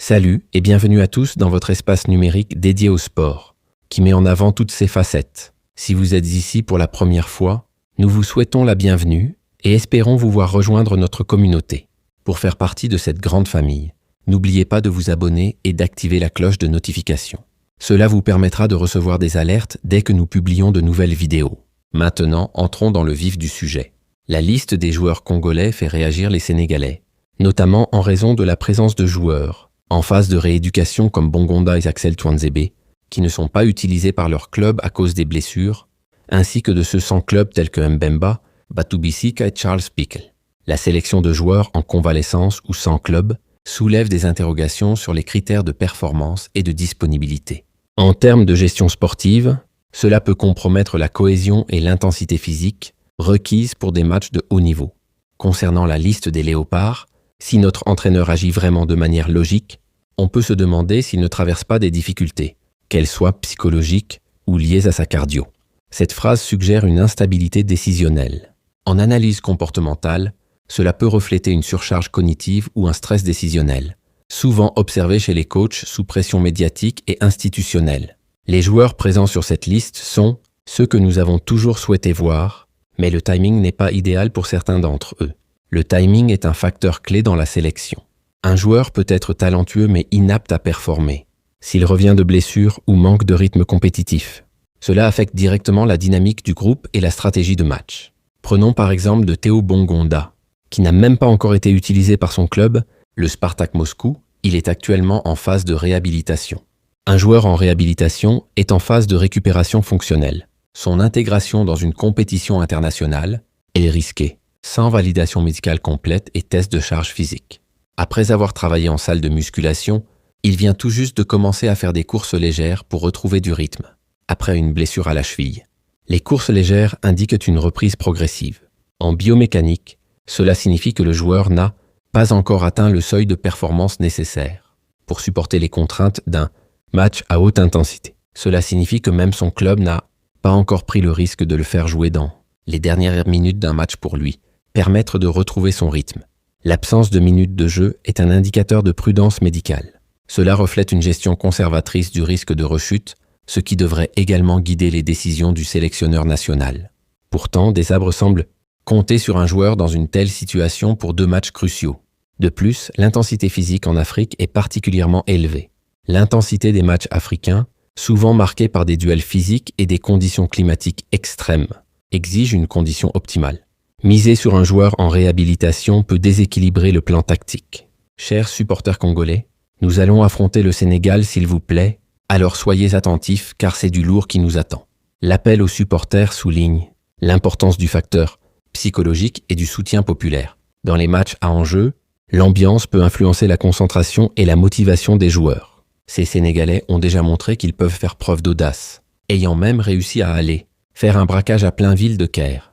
Salut et bienvenue à tous dans votre espace numérique dédié au sport, qui met en avant toutes ses facettes. Si vous êtes ici pour la première fois, nous vous souhaitons la bienvenue et espérons vous voir rejoindre notre communauté. Pour faire partie de cette grande famille, n'oubliez pas de vous abonner et d'activer la cloche de notification. Cela vous permettra de recevoir des alertes dès que nous publions de nouvelles vidéos. Maintenant, entrons dans le vif du sujet. La liste des joueurs congolais fait réagir les Sénégalais, notamment en raison de la présence de joueurs en phase de rééducation comme Bongonda et Axel Touanzebe, qui ne sont pas utilisés par leur club à cause des blessures, ainsi que de ceux sans club tels que Mbemba, Batubisika et Charles Pickle. La sélection de joueurs en convalescence ou sans club soulève des interrogations sur les critères de performance et de disponibilité. En termes de gestion sportive, cela peut compromettre la cohésion et l'intensité physique requises pour des matchs de haut niveau. Concernant la liste des léopards, si notre entraîneur agit vraiment de manière logique, on peut se demander s'il ne traverse pas des difficultés, qu'elles soient psychologiques ou liées à sa cardio. Cette phrase suggère une instabilité décisionnelle. En analyse comportementale, cela peut refléter une surcharge cognitive ou un stress décisionnel, souvent observé chez les coachs sous pression médiatique et institutionnelle. Les joueurs présents sur cette liste sont ceux que nous avons toujours souhaité voir, mais le timing n'est pas idéal pour certains d'entre eux. Le timing est un facteur clé dans la sélection. Un joueur peut être talentueux mais inapte à performer, s'il revient de blessure ou manque de rythme compétitif. Cela affecte directement la dynamique du groupe et la stratégie de match. Prenons par exemple de Théo Bongonda, qui n'a même pas encore été utilisé par son club, le Spartak Moscou. Il est actuellement en phase de réhabilitation. Un joueur en réhabilitation est en phase de récupération fonctionnelle. Son intégration dans une compétition internationale est risquée, sans validation médicale complète et test de charge physique. Après avoir travaillé en salle de musculation, il vient tout juste de commencer à faire des courses légères pour retrouver du rythme, après une blessure à la cheville. Les courses légères indiquent une reprise progressive. En biomécanique, cela signifie que le joueur n'a pas encore atteint le seuil de performance nécessaire pour supporter les contraintes d'un match à haute intensité. Cela signifie que même son club n'a pas encore pris le risque de le faire jouer dans les dernières minutes d'un match pour lui, permettre de retrouver son rythme. L'absence de minutes de jeu est un indicateur de prudence médicale. Cela reflète une gestion conservatrice du risque de rechute, ce qui devrait également guider les décisions du sélectionneur national. Pourtant, Desabre semble compter sur un joueur dans une telle situation pour 2 matchs cruciaux. De plus, l'intensité physique en Afrique est particulièrement élevée. L'intensité des matchs africains, souvent marqués par des duels physiques et des conditions climatiques extrêmes, exige une condition optimale. Miser sur un joueur en réhabilitation peut déséquilibrer le plan tactique. Chers supporters congolais, nous allons affronter le Sénégal s'il vous plaît, alors soyez attentifs car c'est du lourd qui nous attend. L'appel aux supporters souligne l'importance du facteur psychologique et du soutien populaire. Dans les matchs à enjeu, l'ambiance peut influencer la concentration et la motivation des joueurs. Ces Sénégalais ont déjà montré qu'ils peuvent faire preuve d'audace, ayant même réussi à faire un braquage à plein ville de Caire.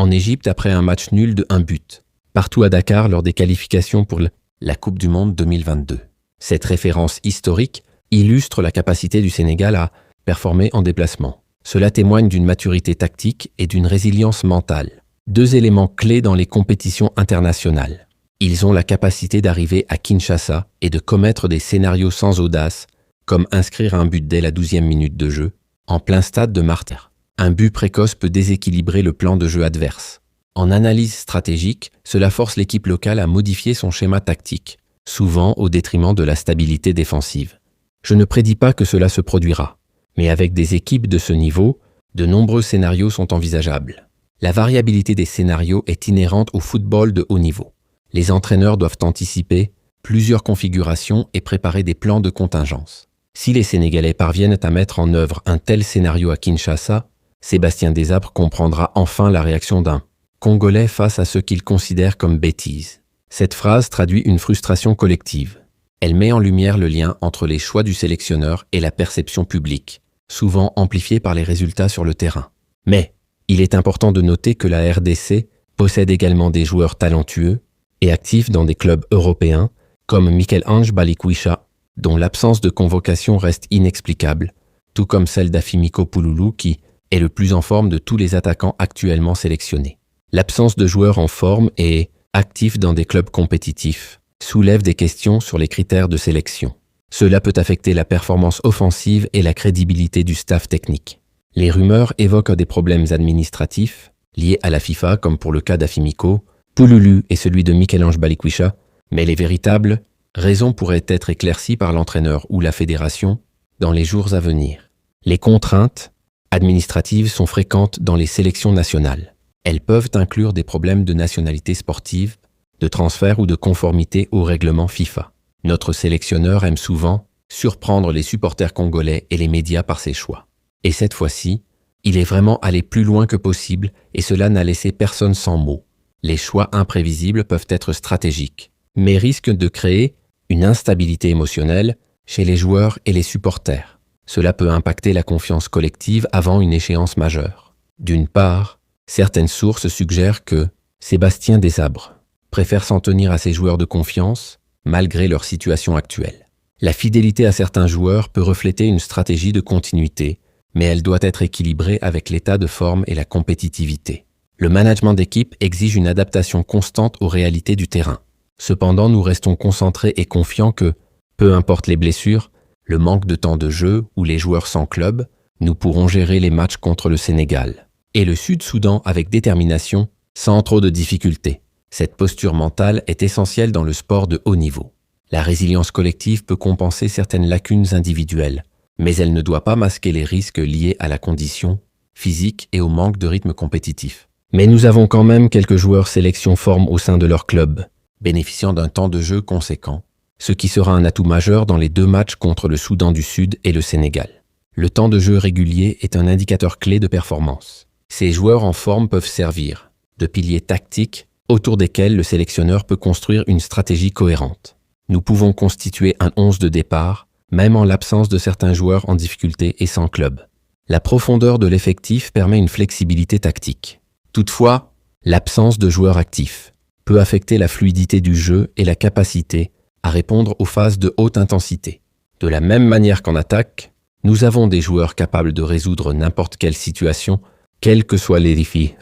En Égypte après un match nul de 1 but. Partout à Dakar lors des qualifications pour la Coupe du Monde 2022. Cette référence historique illustre la capacité du Sénégal à performer en déplacement. Cela témoigne d'une maturité tactique et d'une résilience mentale. 2 éléments clés dans les compétitions internationales. Ils ont la capacité d'arriver à Kinshasa et de commettre des scénarios sans audace, comme inscrire un but dès la 12e minute de jeu, en plein stade de Martyr. Un but précoce peut déséquilibrer le plan de jeu adverse. En analyse stratégique, cela force l'équipe locale à modifier son schéma tactique, souvent au détriment de la stabilité défensive. Je ne prédis pas que cela se produira, mais avec des équipes de ce niveau, de nombreux scénarios sont envisageables. La variabilité des scénarios est inhérente au football de haut niveau. Les entraîneurs doivent anticiper plusieurs configurations et préparer des plans de contingence. Si les Sénégalais parviennent à mettre en œuvre un tel scénario à Kinshasa, Sébastien Desabre comprendra enfin la réaction d'un Congolais face à ce qu'il considère comme bêtise. Cette phrase traduit une frustration collective. Elle met en lumière le lien entre les choix du sélectionneur et la perception publique, souvent amplifiée par les résultats sur le terrain. Mais il est important de noter que la RDC possède également des joueurs talentueux et actifs dans des clubs européens comme Michel-Ange Balikwisha, dont l'absence de convocation reste inexplicable, tout comme celle d'Afimiko Pouloulou qui est le plus en forme de tous les attaquants actuellement sélectionnés. L'absence de joueurs en forme et actifs dans des clubs compétitifs soulèvent des questions sur les critères de sélection. Cela peut affecter la performance offensive et la crédibilité du staff technique. Les rumeurs évoquent des problèmes administratifs liés à la FIFA, comme pour le cas d'Afimiko, Pouloulou et celui de Michel-Ange Balikwisha, mais les véritables raisons pourraient être éclaircies par l'entraîneur ou la fédération dans les jours à venir. Les contraintes administratives sont fréquentes dans les sélections nationales. Elles peuvent inclure des problèmes de nationalité sportive, de transfert ou de conformité au règlement FIFA. Notre sélectionneur aime souvent surprendre les supporters congolais et les médias par ses choix. Et cette fois-ci, il est vraiment allé plus loin que possible et cela n'a laissé personne sans mots. Les choix imprévisibles peuvent être stratégiques, mais risquent de créer une instabilité émotionnelle chez les joueurs et les supporters. Cela peut impacter la confiance collective avant une échéance majeure. D'une part, certaines sources suggèrent que Sébastien Desabre préfère s'en tenir à ses joueurs de confiance malgré leur situation actuelle. La fidélité à certains joueurs peut refléter une stratégie de continuité, mais elle doit être équilibrée avec l'état de forme et la compétitivité. Le management d'équipe exige une adaptation constante aux réalités du terrain. Cependant, nous restons concentrés et confiants que, peu importe les blessures, le manque de temps de jeu ou les joueurs sans club, nous pourrons gérer les matchs contre le Sénégal et le Sud-Soudan avec détermination, sans trop de difficultés. Cette posture mentale est essentielle dans le sport de haut niveau. La résilience collective peut compenser certaines lacunes individuelles, mais elle ne doit pas masquer les risques liés à la condition physique et au manque de rythme compétitif. Mais nous avons quand même quelques joueurs sélection forme au sein de leur club, bénéficiant d'un temps de jeu conséquent, ce qui sera un atout majeur dans les 2 matchs contre le Soudan du Sud et le Sénégal. Le temps de jeu régulier est un indicateur clé de performance. Ces joueurs en forme peuvent servir de piliers tactiques autour desquels le sélectionneur peut construire une stratégie cohérente. Nous pouvons constituer un 11 de départ, même en l'absence de certains joueurs en difficulté et sans club. La profondeur de l'effectif permet une flexibilité tactique. Toutefois, l'absence de joueurs actifs peut affecter la fluidité du jeu et la capacité à répondre aux phases de haute intensité. De la même manière qu'en attaque, nous avons des joueurs capables de résoudre n'importe quelle situation, quels que soient les défis.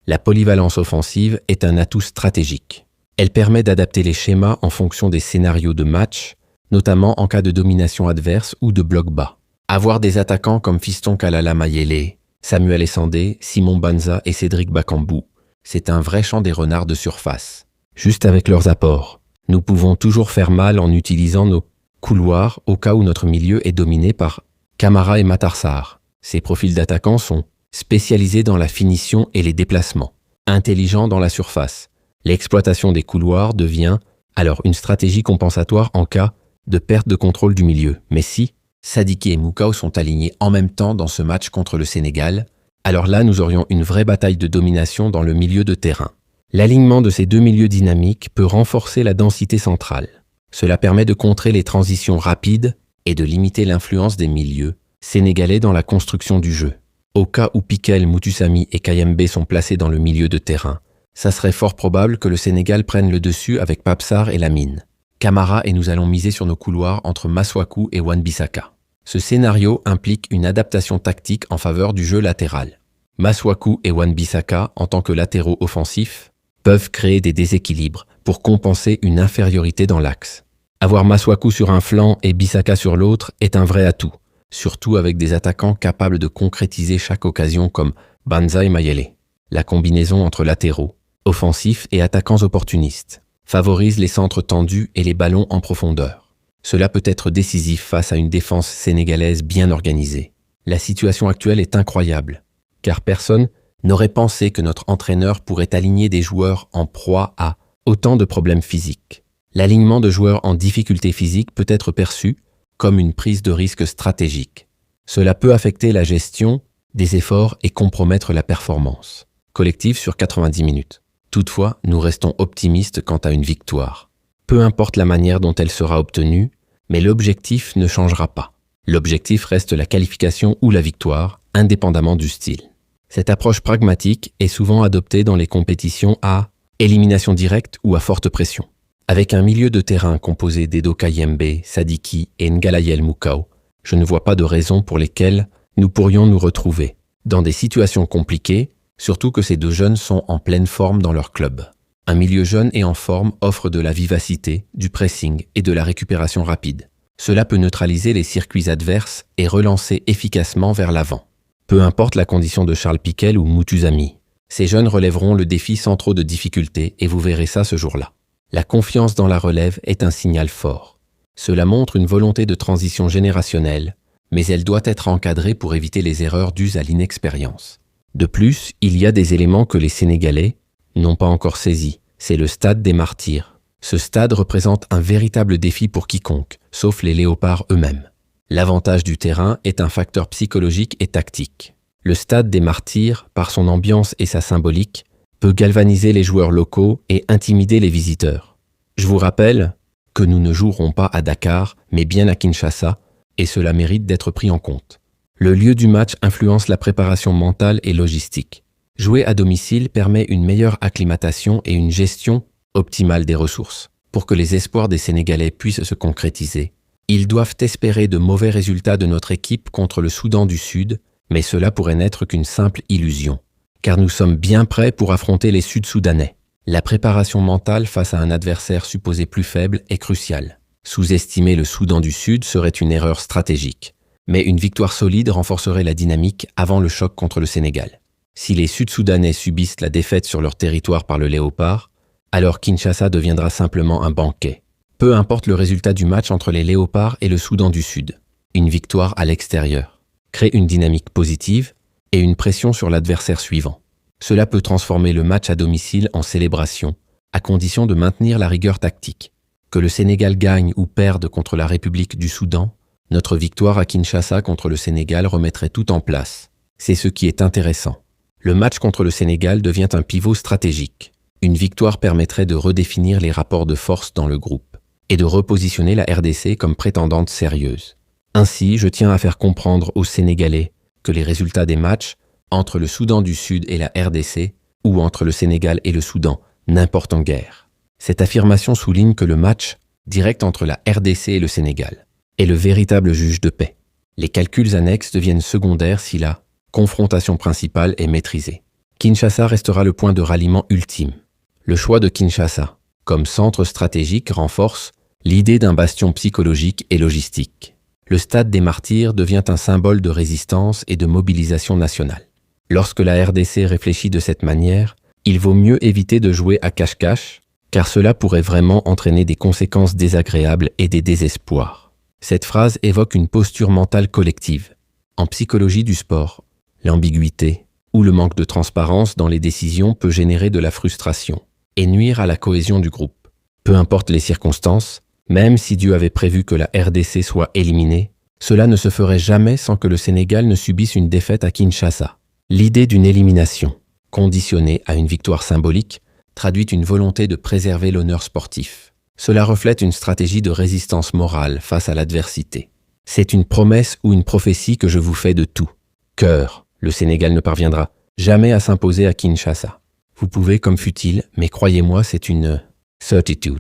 La polyvalence offensive est un atout stratégique. Elle permet d'adapter les schémas en fonction des scénarios de match, notamment en cas de domination adverse ou de bloc bas. Avoir des attaquants comme Fiston Kalala Mayele, Samuel Essandé, Simon Banza et Cédric Bakambu, c'est un vrai champ des renards de surface. Juste avec leurs apports, nous pouvons toujours faire mal en utilisant nos couloirs au cas où notre milieu est dominé par Camara et Matarsar. Ces profils d'attaquants sont spécialisés dans la finition et les déplacements, intelligents dans la surface. L'exploitation des couloirs devient alors une stratégie compensatoire en cas de perte de contrôle du milieu. Mais si Sadiki et Moukao sont alignés en même temps dans ce match contre le Sénégal, alors là nous aurions une vraie bataille de domination dans le milieu de terrain. L'alignement de ces 2 milieux dynamiques peut renforcer la densité centrale. Cela permet de contrer les transitions rapides et de limiter l'influence des milieux sénégalais dans la construction du jeu. Au cas où Piquel, Mutusami et Kayembe sont placés dans le milieu de terrain, ça serait fort probable que le Sénégal prenne le dessus avec Papsar et Lamine, Camara et nous allons miser sur nos couloirs entre Masuaku et Wan-Bissaka. Ce scénario implique une adaptation tactique en faveur du jeu latéral. Masuaku et Wan-Bissaka, en tant que latéraux offensifs, peuvent créer des déséquilibres pour compenser une infériorité dans l'axe. Avoir Masuaku sur un flanc et Bissaka sur l'autre est un vrai atout, surtout avec des attaquants capables de concrétiser chaque occasion comme Banza et Mayele. La combinaison entre latéraux, offensifs et attaquants opportunistes favorise les centres tendus et les ballons en profondeur. Cela peut être décisif face à une défense sénégalaise bien organisée. La situation actuelle est incroyable, car personne n'aurait pensé que notre entraîneur pourrait aligner des joueurs en proie à autant de problèmes physiques. L'alignement de joueurs en difficulté physique peut être perçu comme une prise de risque stratégique. Cela peut affecter la gestion des efforts et compromettre la performance collective sur 90 minutes. Toutefois, nous restons optimistes quant à une victoire. Peu importe la manière dont elle sera obtenue, mais l'objectif ne changera pas. L'objectif reste la qualification ou la victoire, indépendamment du style. Cette approche pragmatique est souvent adoptée dans les compétitions à élimination directe ou à forte pression. Avec un milieu de terrain composé d'Edo Kayembe, Sadiki et Ngalayel Moukao, je ne vois pas de raison pour lesquelles nous pourrions nous retrouver dans des situations compliquées, surtout que ces 2 jeunes sont en pleine forme dans leur club. Un milieu jeune et en forme offre de la vivacité, du pressing et de la récupération rapide. Cela peut neutraliser les circuits adverses et relancer efficacement vers l'avant. Peu importe la condition de Charles Piquel ou Mutuzami, ces jeunes relèveront le défi sans trop de difficultés et vous verrez ça ce jour-là. La confiance dans la relève est un signal fort. Cela montre une volonté de transition générationnelle, mais elle doit être encadrée pour éviter les erreurs dues à l'inexpérience. De plus, il y a des éléments que les Sénégalais n'ont pas encore saisis. C'est le stade des martyrs. Ce stade représente un véritable défi pour quiconque, sauf les léopards eux-mêmes. L'avantage du terrain est un facteur psychologique et tactique. Le stade des martyrs, par son ambiance et sa symbolique, peut galvaniser les joueurs locaux et intimider les visiteurs. Je vous rappelle que nous ne jouerons pas à Dakar, mais bien à Kinshasa, et cela mérite d'être pris en compte. Le lieu du match influence la préparation mentale et logistique. Jouer à domicile permet une meilleure acclimatation et une gestion optimale des ressources. Pour que les espoirs des Sénégalais puissent se concrétiser, ils doivent espérer de mauvais résultats de notre équipe contre le Soudan du Sud, mais cela pourrait n'être qu'une simple illusion, car nous sommes bien prêts pour affronter les Sud-Soudanais. La préparation mentale face à un adversaire supposé plus faible est cruciale. Sous-estimer le Soudan du Sud serait une erreur stratégique, mais une victoire solide renforcerait la dynamique avant le choc contre le Sénégal. Si les Sud-Soudanais subissent la défaite sur leur territoire par le Léopard, alors Kinshasa deviendra simplement un banquet. Peu importe le résultat du match entre les Léopards et le Soudan du Sud, une victoire à l'extérieur crée une dynamique positive et une pression sur l'adversaire suivant. Cela peut transformer le match à domicile en célébration, à condition de maintenir la rigueur tactique. Que le Sénégal gagne ou perde contre la République du Soudan, notre victoire à Kinshasa contre le Sénégal remettrait tout en place. C'est ce qui est intéressant. Le match contre le Sénégal devient un pivot stratégique. Une victoire permettrait de redéfinir les rapports de force dans le groupe et de repositionner la RDC comme prétendante sérieuse. Ainsi, je tiens à faire comprendre aux Sénégalais que les résultats des matchs entre le Soudan du Sud et la RDC ou entre le Sénégal et le Soudan n'importent en guère. Cette affirmation souligne que le match direct entre la RDC et le Sénégal est le véritable juge de paix. Les calculs annexes deviennent secondaires si la confrontation principale est maîtrisée. Kinshasa restera le point de ralliement ultime. Le choix de Kinshasa comme centre stratégique renforce l'idée d'un bastion psychologique et logistique. Le stade des martyrs devient un symbole de résistance et de mobilisation nationale. Lorsque la RDC réfléchit de cette manière, il vaut mieux éviter de jouer à cache-cache, car cela pourrait vraiment entraîner des conséquences désagréables et des désespoirs. Cette phrase évoque une posture mentale collective. En psychologie du sport, l'ambiguïté ou le manque de transparence dans les décisions peut générer de la frustration et nuire à la cohésion du groupe. Peu importe les circonstances, même si Dieu avait prévu que la RDC soit éliminée, cela ne se ferait jamais sans que le Sénégal ne subisse une défaite à Kinshasa. L'idée d'une élimination, conditionnée à une victoire symbolique, traduit une volonté de préserver l'honneur sportif. Cela reflète une stratégie de résistance morale face à l'adversité. C'est une promesse ou une prophétie que je vous fais de tout cœur. Le Sénégal ne parviendra jamais à s'imposer à Kinshasa. Vous pouvez, comme fut-il, mais croyez-moi, c'est une certitude.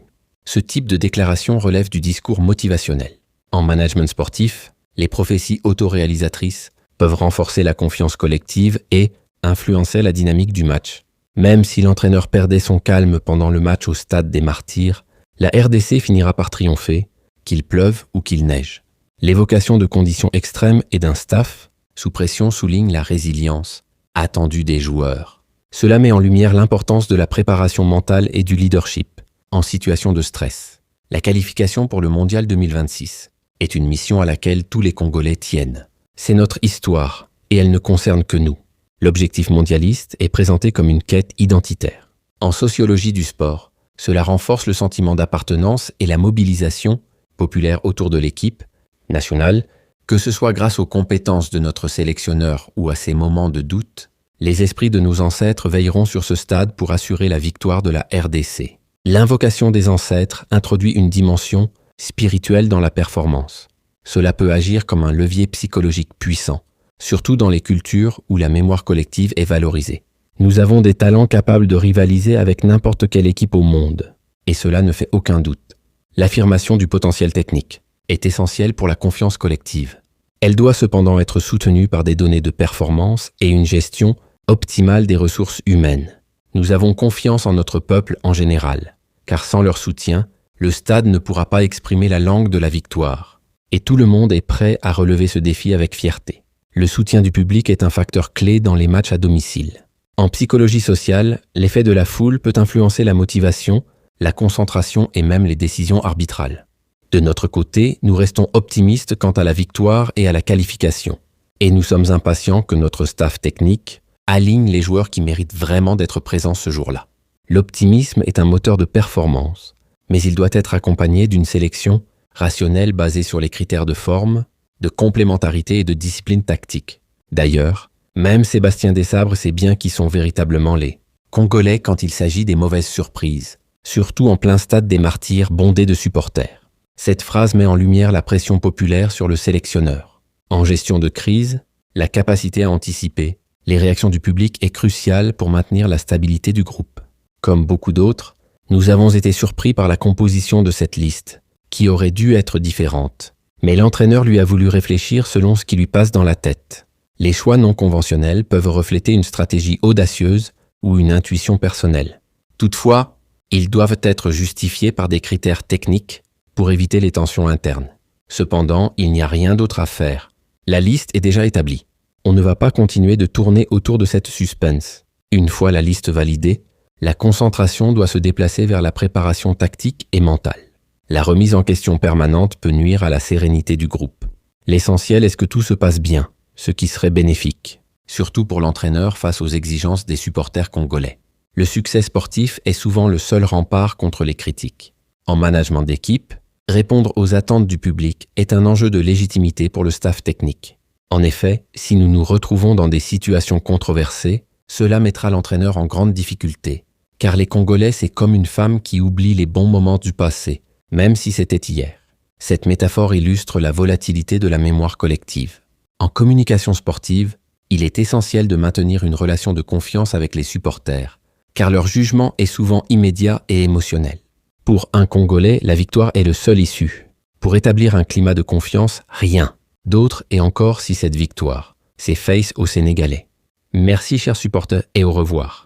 Ce type de déclaration relève du discours motivationnel. En management sportif, les prophéties autoréalisatrices peuvent renforcer la confiance collective et influencer la dynamique du match. Même si l'entraîneur perdait son calme pendant le match au stade des martyrs, la RDC finira par triompher, qu'il pleuve ou qu'il neige. L'évocation de conditions extrêmes et d'un staff sous pression souligne la résilience attendue des joueurs. Cela met en lumière l'importance de la préparation mentale et du leadership en situation de stress. La qualification pour le Mondial 2026 est une mission à laquelle tous les Congolais tiennent. C'est notre histoire et elle ne concerne que nous. L'objectif mondialiste est présenté comme une quête identitaire. En sociologie du sport, cela renforce le sentiment d'appartenance et la mobilisation populaire autour de l'équipe nationale, que ce soit grâce aux compétences de notre sélectionneur ou à ses moments de doute. Les esprits de nos ancêtres veilleront sur ce stade pour assurer la victoire de la RDC. L'invocation des ancêtres introduit une dimension spirituelle dans la performance. Cela peut agir comme un levier psychologique puissant, surtout dans les cultures où la mémoire collective est valorisée. Nous avons des talents capables de rivaliser avec n'importe quelle équipe au monde, et cela ne fait aucun doute. L'affirmation du potentiel technique est essentielle pour la confiance collective. Elle doit cependant être soutenue par des données de performance et une gestion optimale des ressources humaines. Nous avons confiance en notre peuple en général, car sans leur soutien, le stade ne pourra pas exprimer la langue de la victoire. Et tout le monde est prêt à relever ce défi avec fierté. Le soutien du public est un facteur clé dans les matchs à domicile. En psychologie sociale, l'effet de la foule peut influencer la motivation, la concentration et même les décisions arbitrales. De notre côté, nous restons optimistes quant à la victoire et à la qualification. Et nous sommes impatients que notre staff technique aligne les joueurs qui méritent vraiment d'être présents ce jour-là. L'optimisme est un moteur de performance, mais il doit être accompagné d'une sélection rationnelle basée sur les critères de forme, de complémentarité et de discipline tactique. D'ailleurs, même Sébastien Desabre sait bien qui sont véritablement les Congolais quand il s'agit des mauvaises surprises, surtout en plein stade des Martyrs bondé de supporters. Cette phrase met en lumière la pression populaire sur le sélectionneur. En gestion de crise, la capacité à anticiper les réactions du public est cruciale pour maintenir la stabilité du groupe. Comme beaucoup d'autres, nous avons été surpris par la composition de cette liste, qui aurait dû être différente. Mais l'entraîneur lui a voulu réfléchir selon ce qui lui passe dans la tête. Les choix non conventionnels peuvent refléter une stratégie audacieuse ou une intuition personnelle. Toutefois, ils doivent être justifiés par des critères techniques pour éviter les tensions internes. Cependant, il n'y a rien d'autre à faire. La liste est déjà établie. On ne va pas continuer de tourner autour de cette suspense. Une fois la liste validée, la concentration doit se déplacer vers la préparation tactique et mentale. La remise en question permanente peut nuire à la sérénité du groupe. L'essentiel est que tout se passe bien, ce qui serait bénéfique, surtout pour l'entraîneur face aux exigences des supporters congolais. Le succès sportif est souvent le seul rempart contre les critiques. En management d'équipe, répondre aux attentes du public est un enjeu de légitimité pour le staff technique. En effet, si nous nous retrouvons dans des situations controversées, cela mettra l'entraîneur en grande difficulté, car les Congolais, c'est comme une femme qui oublie les bons moments du passé, même si c'était hier. Cette métaphore illustre la volatilité de la mémoire collective. En communication sportive, il est essentiel de maintenir une relation de confiance avec les supporters, car leur jugement est souvent immédiat et émotionnel. Pour un Congolais, la victoire est le seul issue. Pour établir un climat de confiance, rien. D'autres, et encore si cette victoire, c'est face aux Sénégalais. Merci chers supporters et au revoir.